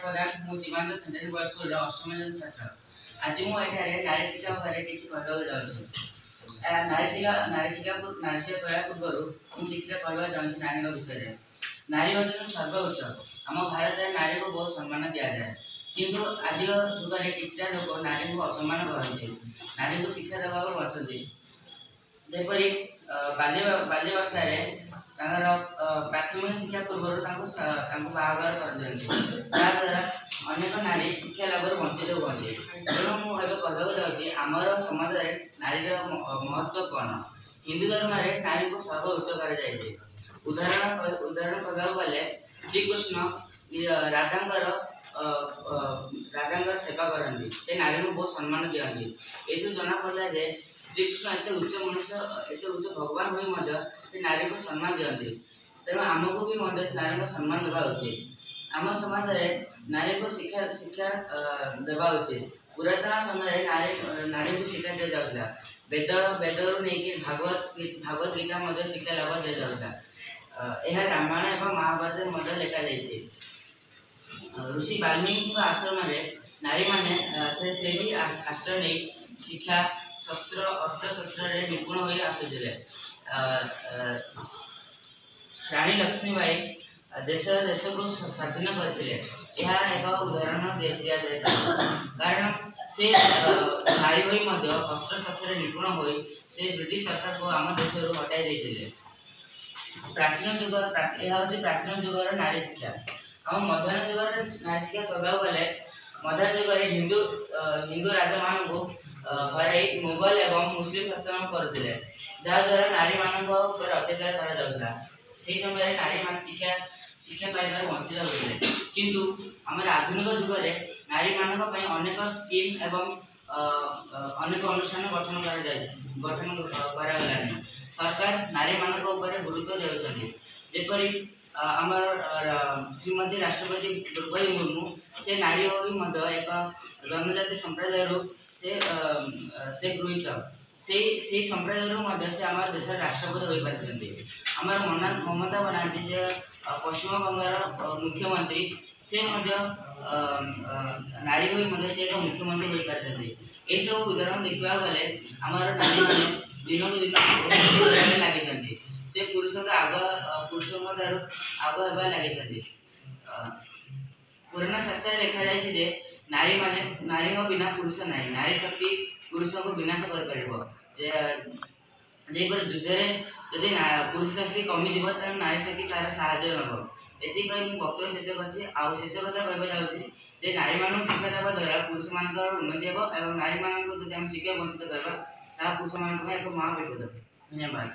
प्रधान मु सीमांत central boys school अष्टम जन छात्र। आज मु एठारे नारी शिक्षा बारे किछि कहबा जाउछि। नारी शिक्षा कहबा पूर्व मु किछि कहबा जाउछि नारी विषय रे। नारी होछन सर्वोच्च। आम भारत में नारी को बहुत सम्मान दिया जाए, किंतु आज जुग में किछटा लोक नारी को असम्मान करते, नारी को शिक्षा देवा बचते। जेपरी बाल्यावस्था प्राथमिक शिक्षा पूर्व बाहागर कर द्वारा अनेक नारी शिक्षा लाभ वंचित होते। तेणु मुझे कहवाक जाऊँगी आमर समाज में नारी महत्व कौन। हिंदू धर्म में नारी को सर्वोच्च कर उदाहरण कहवाक गले श्रीकृष्ण राधांकर सेवा करती, से नारी को बहुत सम्मान दिखती। ये जना पड़ा जे श्रीकृष्ण एत उच्च मनुष्य एत उच्च भगवान हुई से नारी को सम्मान दिखती। तेणु आमको भी नारी को सम्मान देवा उचित। आम समाज में नारी को शिक्षा शिक्षा देवा उचित। पुरातन समय नारी को शिक्षा दी जाता। वेद नहीं भागवत गीता शिक्षा लाभ दी जाता। यह रामायण एवं महाभारत लिखा जाइए। ऋषि वाल्मीकि आश्रम में नारी माने से भी आश्रय नहीं शिक्षा शस्त्र अस्त्र शस्त्र निपुण हो आसुले। रानी लक्ष्मीबाई देश को स्वाधीन करते। एक उदाहरण दि जाए कारण से नारी हो अस्त्र शस्त्र निपुण हो ब्रिटिश सरकार को आम देश हटाई देते। प्राचीन जुग यह प्राचीन जुगर नारी शिक्षा। आम मध्याह्न जुगर नारी शिक्षा कहवाक गले मध्याह्न जुगर हिंदू राजा मान हर मुगल एवं मुस्लिम शासन करते, जहाद्वारा नारी मान अत्याचार कर समय नारी मान शिक्षा शिक्षा पाइबार वंचित होते। किंतु आम आधुनिक जुगरे नारी मान अनेक स्कीम एवं अनेक अनुष्ठान गठन कर सरकार नारी मान गुरुत्व देपरी आमर श्रीमती राष्ट्रपति द्रौपदी मुर्मू से नारी एक जनजाति संप्रदाय से गृहित से संप्रदाय से आम देश राष्ट्रपति हो पार्टी। आमर ममता बनार्जी से पश्चिम बंगार मुख्यमंत्री से नारी हो से एक मुख्यमंत्री हो पार्टी। ये सब उदाहरण देखा गले आमर नारी मैंने दिन को दिन लगे से पुरुष आग लगे। पुराना शास्त्र लिखा जाए नारी माने नारी बिना पुरुष ना, नारी शक्ति पुरुष को विनाश कर युद्ध में जदि पुरुष शक्ति कमिज तेज नारी शक्ति तार साहय नब। ये वक्तव्य शेष कर शेष कथा कहना चाहूँगी नारी मान शिक्षा देवा द्वारा पुरुष मान उन्नति हो। नारी मान शिक्षा वंचित करवा पुरुष मान एक महाविपद। धन्यवाद।